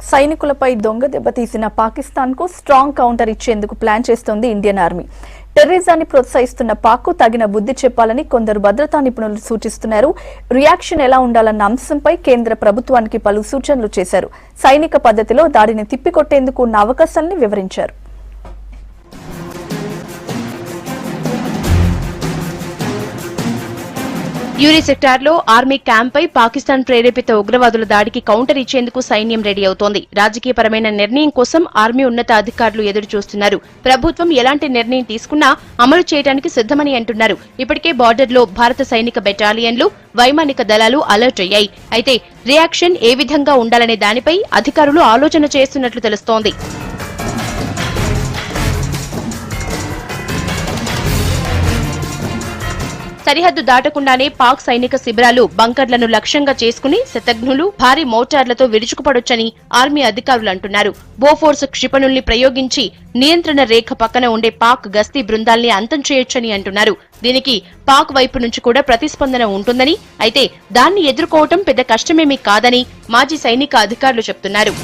సైనికులపై దొంగ దెబ్బతీసిన పాకిస్తాన్కు strong counter ఇచ్చేందుకు ప్లాన్ చేస్తోంది ఇండియన్ ఆర్మీ. టెర్రరిజాన్ని ప్రోత్సహిస్తున్న పాక్కు తగిన బుద్ధి చెప్పాలని కొందరు భద్రతా నిపుణులు సూచిస్తున్నారు. రియాక్షన్ ఎలా ఉండాలన్న అంశంపై కేంద్ర ప్రభుత్వానికి పలు సూచనలు చేశారు. సైనిక పద్ధతిలో దాడిని తిప్పికొట్టేందుకు ఉన్న అవకాశాలను వివరించారు. యూరి సెక్టార్ లో ఆర్మీ క్యాంప్ పై పాకిస్తాన్ ప్రేరేపిత ఉగ్రవాదుల దాడికి కౌంటర్ ఇచ్చేందుకు సైన్యం రెడీ అవుతోంది. రాజకీయపరమైన నిర్ణయం కోసం ఆర్మీ ఉన్నత అధికారులు ఎదురు చూస్తున్నారు. ప్రభుత్వం ఎలాంటి నిర్ణయం తీసుకున్నా అమలు చేయడానికి సిద్దమని అంటున్నారు. ఇప్పటికే బార్డర్ లో భారత సైనిక బెటాలియన్లు, వైమానిక దళాలు అలర్ట్ అయ్యాయి. అయితే రియాక్షన్ ఏ విధంగా ఉండాలనే దానిపై అధికారులు ఆలోచన చేస్తున్నట్లు తెలుస్తోంది. సరిహద్దు దాటకుండానే పాక్ సైనిక శిబిరాలు, బంకర్లను లక్ష్యంగా చేసుకుని శతఘ్నులు, భారీ మోటార్లతో విరుచుకుపడొచ్చని ఆర్మీ అధికారులు అంటున్నారు. బోఫోర్స్ క్షిపణుల్ని ప్రయోగించి నియంత్రణ రేఖ పక్కన ఉండే పాక్ గస్తీ బృందాల్ని అంతం చేయొచ్చని అంటున్నారు. దీనికి పాక్ వైపు నుంచి కూడా ప్రతిస్పందన ఉంటుందని, అయితే దాన్ని ఎదుర్కోవటం పెద్ద కష్టమేమీ కాదని మాజీ సైనిక అధికారులు చెప్తున్నారు.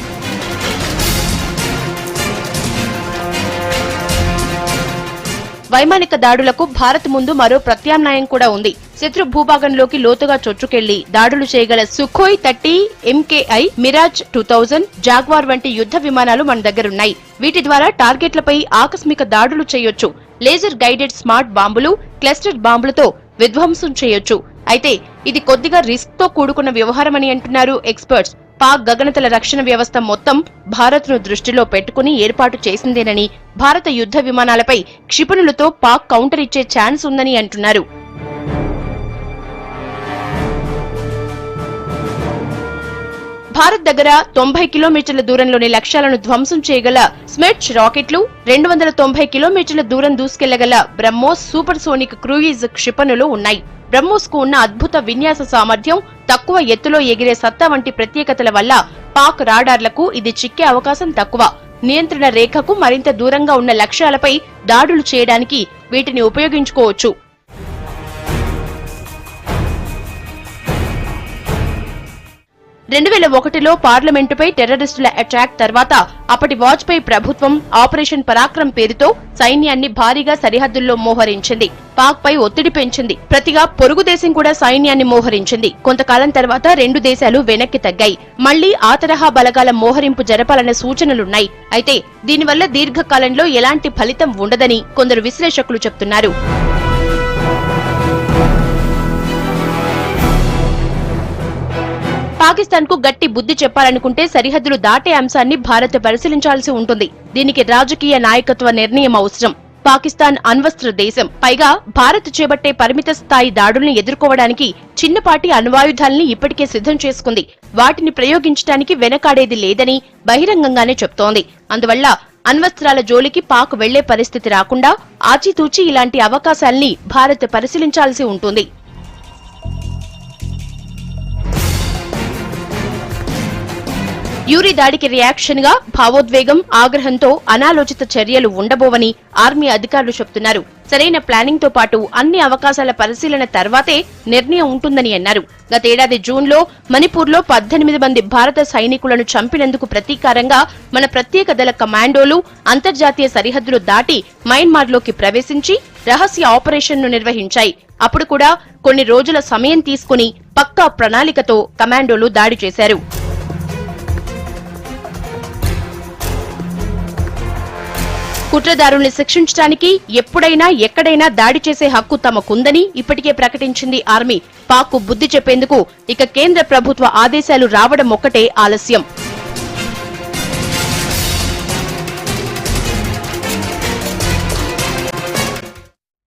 వైమానిక దాడులకు భారత్ ముందు మరో ప్రత్యామ్నాయం కూడా ఉంది. శత్రు భూభాగంలోకి లోతుగా చొచ్చుకెళ్లి దాడులు చేయగల సుఖోయ్ 30, MKI, మిరాజ్ 2000, జాగ్వార్ వంటి యుద్ధ విమానాలు మన దగ్గరున్నాయి. వీటి ద్వారా టార్గెట్లపై ఆకస్మిక దాడులు చేయొచ్చు. లేజర్ గైడెడ్ స్మార్ట్ బాంబులు, క్లస్టర్ బాంబులతో విధ్వంసం చేయొచ్చు. అయితే ఇది కొద్దిగా రిస్క్ తో కూడుకున్న వ్యవహారమని అంటున్నారు ఎక్స్పర్ట్స్. పాక్ గగనతల రక్షణ వ్యవస్థ మొత్తం భారత్ ను దృష్టిలో పెట్టుకుని ఏర్పాటు చేసిందేనని, భారత యుద్ధ విమానాలపై క్షిపణులతో పాక్ కౌంటర్ ఇచ్చే ఛాన్స్ ఉందని అంటున్నారు. భారత్ దగ్గర 90 కిలోమీటర్ల దూరంలోని లక్ష్యాలను ధ్వంసం చేయగల స్మెర్చ్ రాకెట్లు, 290 కిలోమీటర్ల దూరం దూసుకెళ్లగల బ్రహ్మోస్ సూపర్ సోనిక్ క్రూయిజ్ క్షిపణులు ఉన్నాయి. బ్రహ్మోస్ కు ఉన్న అద్భుత విన్యాస సామర్థ్యం, తక్కువ ఎత్తులో ఎగిరే సత్తా వంటి ప్రత్యేకతల వల్ల పాక్ రాడార్లకు ఇది చిక్కే అవకాశం తక్కువ. నియంత్రణ రేఖకు మరింత దూరంగా ఉన్న లక్ష్యాలపై దాడులు చేయడానికి వీటిని ఉపయోగించుకోవచ్చు. లో పార్లమెంటుపై టెర్రరిస్టుల అటాక్ తర్వాత అప్పటి వాజ్పేయి ప్రభుత్వం ఆపరేషన్ పరాక్రమ్ పేరుతో సైన్యాన్ని భారీగా సరిహద్దుల్లో మోహరించింది. పాక్ పై ఒత్తిడి పెంచింది. ప్రతిగా పొరుగు దేశం కూడా సైన్యాన్ని మోహరించింది. కొంతకాలం తర్వాత రెండు దేశాలు వెనక్కి తగ్గాయి. మళ్లీ ఆ తరహా బలగాల మోహరింపు జరపాలన్న సూచనలున్నాయి. అయితే దీనివల్ల దీర్ఘకాలంలో ఎలాంటి ఫలితం ఉండదని కొందరు విశ్లేషకులు చెప్తున్నారు. పాకిస్తాన్ కు గట్టి బుద్ధి చెప్పాలనుకుంటే సరిహద్దులు దాటే అంశాన్ని భారత్ పరిశీలించాల్సి ఉంటుంది. దీనికి రాజకీయ నాయకత్వ నిర్ణయం అవసరం. పాకిస్తాన్ అణ్వస్త్ర దేశం. పైగా భారత్ చేపట్టే పరిమిత స్థాయి దాడుల్ని ఎదుర్కోవడానికి చిన్నపాటి అణ్వాయుధాల్ని ఇప్పటికే సిద్ధం చేసుకుంది. వాటిని ప్రయోగించడానికి వెనకాడేది లేదని బహిరంగంగానే చెప్తోంది. అందువల్ల అణ్వస్త్రాల జోలికి పాక్ వెళ్లే పరిస్థితి రాకుండా ఆచితూచి ఇలాంటి అవకాశాల్ని భారత్ పరిశీలించాల్సి ఉంటుంది. యూరి దాడికి రియాక్షన్ గా భావోద్వేగం, ఆగ్రహంతో అనాలోచిత చర్యలు ఉండబోవని ఆర్మీ అధికారులు చెప్తున్నారు. సరైన ప్లానింగ్ తో పాటు అన్ని అవకాశాల పరిశీలన తర్వాతే నిర్ణయం ఉంటుందని అన్నారు. గతేడాది జూన్లో మణిపూర్లో 18 మంది భారత సైనికులను చంపినందుకు ప్రతీకారంగా మన ప్రత్యేక దళ కమాండోలు అంతర్జాతీయ సరిహద్దులు దాటి మయన్మార్లోకి ప్రవేశించి రహస్య ఆపరేషన్ను నిర్వహించాయి. అప్పుడు కూడా కొన్ని రోజుల సమయం తీసుకుని పక్కా ప్రణాళికతో కమాండోలు దాడి చేశారు. కుట్రదారుల్ని శిక్షించడానికి ఎప్పుడైనా ఎక్కడైనా దాడి చేసే హక్కు తమకుందని ఇప్పటికే ప్రకటించింది ఆర్మీ. పాక్కు బుద్ధి చెప్పేందుకు ఇక కేంద్ర ప్రభుత్వ ఆదేశాలు రావడం ఒక్కటే ఆలస్యం.